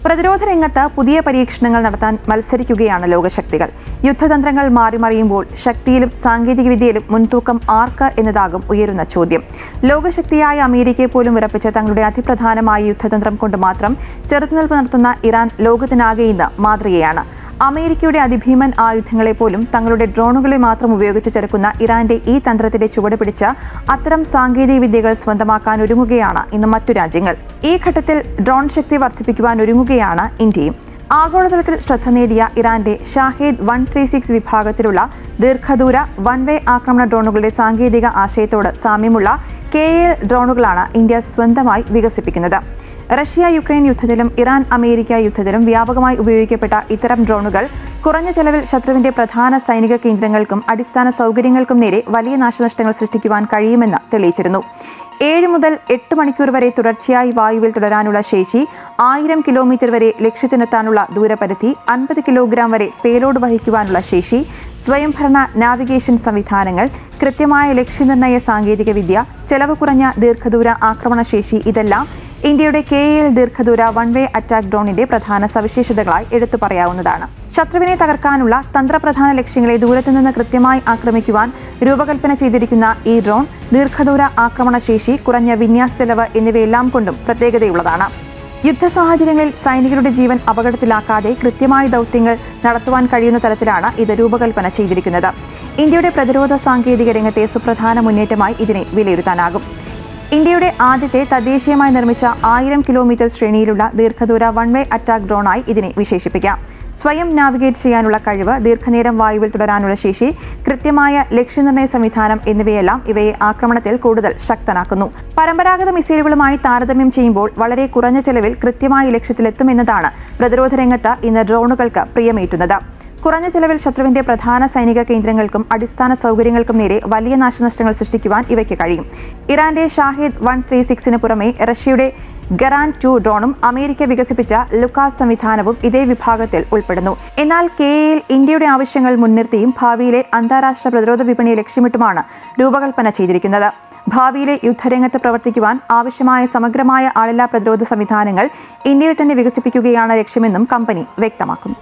പ്രതിരോധ രംഗത്ത് പുതിയ പരീക്ഷണങ്ങൾ നടത്താൻ മത്സരിക്കുകയാണ് ലോകശക്തികൾ. യുദ്ധതന്ത്രങ്ങൾ മാറിമറിയുമ്പോൾ ശക്തിയിലും സാങ്കേതികവിദ്യയിലും മുൻതൂക്കം ആർക്ക് എന്നതാകും ഉയരുന്ന ചോദ്യം. ലോകശക്തിയായ അമേരിക്കയെ പോലും വിറപ്പിച്ച തങ്ങളുടെ അതിപ്രധാനമായ യുദ്ധതന്ത്രം കൊണ്ട് മാത്രം ചെറുത്തുനിൽപ്പ് നടത്തുന്ന ഇറാൻ ലോകത്തിനാകെ ഇന്ന് മാതൃകയാണ്. അമേരിക്കയുടെ അതിഭീമൻ ആയുധങ്ങളെ പോലും തങ്ങളുടെ ഡ്രോണുകളെ മാത്രം ഉപയോഗിച്ച് ചെറുക്കുന്ന ഇറാന്റെ ഈ തന്ത്രത്തിന്റെ ചുവട് പിടിച്ച് അത്തരം സാങ്കേതിക വിദ്യകൾ സ്വന്തമാക്കാൻ ഒരുങ്ങുകയാണ് ഇന്ന് മറ്റു രാജ്യങ്ങൾ. ഈ ഘട്ടത്തിൽ ഡ്രോൺ ശക്തി വർദ്ധിപ്പിക്കുവാൻ ഒരുങ്ങുകയാണ് ഇന്ത്യയും. ആഗോളതലത്തിൽ ശ്രദ്ധ നേടിയ ഇറാന്റെ ഷാഹേദ് 136 വിഭാഗത്തിലുള്ള ദീർഘദൂര വൺവേ ആക്രമണ ഡ്രോണുകളുടെ സാങ്കേതിക ആശയത്തോട് സാമ്യമുള്ള KAL ഡ്രോണുകളാണ് ഇന്ത്യ സ്വന്തമായി വികസിപ്പിക്കുന്നത്. റഷ്യ യുക്രൈൻ യുദ്ധത്തിലും ഇറാൻ അമേരിക്ക യുദ്ധത്തിലും വ്യാപകമായി ഉപയോഗിക്കപ്പെട്ട ഇത്തരം ഡ്രോണുകൾ കുറഞ്ഞ ചെലവിൽ ശത്രുവിന്റെ പ്രധാന സൈനിക കേന്ദ്രങ്ങൾക്കും അടിസ്ഥാന സൗകര്യങ്ങൾക്കും നേരെ വലിയ നാശനഷ്ടങ്ങൾ സൃഷ്ടിക്കുവാൻ കഴിയുമെന്ന് തെളിയിച്ചിരുന്നു. 7 മുതൽ 8 മണിക്കൂർ വരെ തുടർച്ചയായി വായുവിൽ തുടരാനുള്ള ശേഷി, 1000 കിലോമീറ്റർ വരെ ലക്ഷ്യത്തിനെത്താനുള്ള ദൂരപരിധി, 50 കിലോഗ്രാം വരെ പേലോഡ് വഹിക്കുവാനുള്ള ശേഷി, സ്വയംഭരണ നാവിഗേഷൻ സംവിധാനങ്ങൾ, കൃത്യമായ ലക്ഷ്യനിർണ്ണയ സാങ്കേതികവിദ്യ, ചെലവ് കുറഞ്ഞ ദീർഘദൂര ആക്രമണശേഷി ഇതെല്ലാം ഇന്ത്യയുടെ KAL ദീർഘദൂര വൺവേ അറ്റാക്ക് ഡ്രോണിന്റെ പ്രധാന സവിശേഷതകളായി എടുത്തു പറയാവുന്നതാണ്. ശത്രുവിനെ തകർക്കാനുള്ള തന്ത്രപ്രധാന ലക്ഷ്യങ്ങളെ ദൂരത്തുനിന്ന് കൃത്യമായി ആക്രമിക്കുവാൻ രൂപകൽപ്പന ചെയ്തിരിക്കുന്ന ഈ ഡ്രോൺ ദീർഘദൂര ആക്രമണശേഷി, കുറഞ്ഞ വിന്യാസ ചെലവ് എന്നിവയെല്ലാം കൊണ്ടും പ്രത്യേകതയുള്ളതാണ്. യുദ്ധസാഹചര്യങ്ങളിൽ സൈനികരുടെ ജീവൻ അപകടത്തിലാക്കാതെ കൃത്യമായ ദൗത്യങ്ങൾ നടത്തുവാൻ കഴിയുന്ന തരത്തിലാണ് ഇത് രൂപകൽപ്പന ചെയ്തിരിക്കുന്നത്. ഇന്ത്യയുടെ പ്രതിരോധ സാങ്കേതിക രംഗത്തെ സുപ്രധാന മുന്നേറ്റമായി ഇതിനെ വിലയിരുത്താനാകും. ഇന്ത്യയുടെ ആദ്യത്തെ തദ്ദേശീയമായി നിർമ്മിച്ച 1000 കിലോമീറ്റർ ശ്രേണിയിലുള്ള ദീർഘദൂര വൺവേ അറ്റാക്ക് ഡ്രോണായി ഇതിനെ വിശേഷിപ്പിക്കാം. സ്വയം നാവിഗേറ്റ് ചെയ്യാനുള്ള കഴിവ്, ദീർഘനേരം വായുവിൽ തുടരാനുള്ള ശേഷി, കൃത്യമായ ലക്ഷ്യനിർണ്ണയ സംവിധാനം എന്നിവയെല്ലാം ഇവയെ ആക്രമണത്തിൽ കൂടുതൽ ശക്തനാക്കുന്നു. പരമ്പരാഗത മിസൈലുകളുമായി താരതമ്യം ചെയ്യുമ്പോൾ വളരെ കുറഞ്ഞ ചെലവിൽ കൃത്യമായി ലക്ഷ്യത്തിലെത്തുമെന്നതാണ് പ്രതിരോധ രംഗത്ത് ഇന്ന് ഡ്രോണുകൾക്ക് പ്രിയമേറ്റുന്നത്. കുറഞ്ഞ ചെലവിൽ ശത്രുവിന്റെ പ്രധാന സൈനിക കേന്ദ്രങ്ങൾക്കും അടിസ്ഥാന സൗകര്യങ്ങൾക്കും നേരെ വലിയ നാശനഷ്ടങ്ങൾ സൃഷ്ടിക്കുവാൻ ഇവയ്ക്ക് കഴിയും. ഇറാന്റെ ഷാഹേദ് 136 പുറമെ റഷ്യയുടെ ഗറാൻ 2 ഡ്രോണും അമേരിക്ക വികസിപ്പിച്ച ലുക്കാസ് സംവിധാനവും ഇതേ വിഭാഗത്തിൽ ഉൾപ്പെടുന്നു. എന്നാൽ KAL ഇന്ത്യയുടെ ആവശ്യങ്ങൾ മുൻനിർത്തിയും ഭാവിയിലെ അന്താരാഷ്ട്ര പ്രതിരോധ വിപണിയെ ലക്ഷ്യമിട്ടുമാണ് രൂപകൽപ്പന ചെയ്തിരിക്കുന്നത്. ഭാവിയിലെ യുദ്ധരംഗത്ത് പ്രവർത്തിക്കുവാൻ ആവശ്യമായ സമഗ്രമായ ആളില്ലാ പ്രതിരോധ സംവിധാനങ്ങൾ ഇന്ത്യയിൽ തന്നെ വികസിപ്പിക്കുകയാണ് ലക്ഷ്യമെന്നും കമ്പനി വ്യക്തമാക്കുന്നു.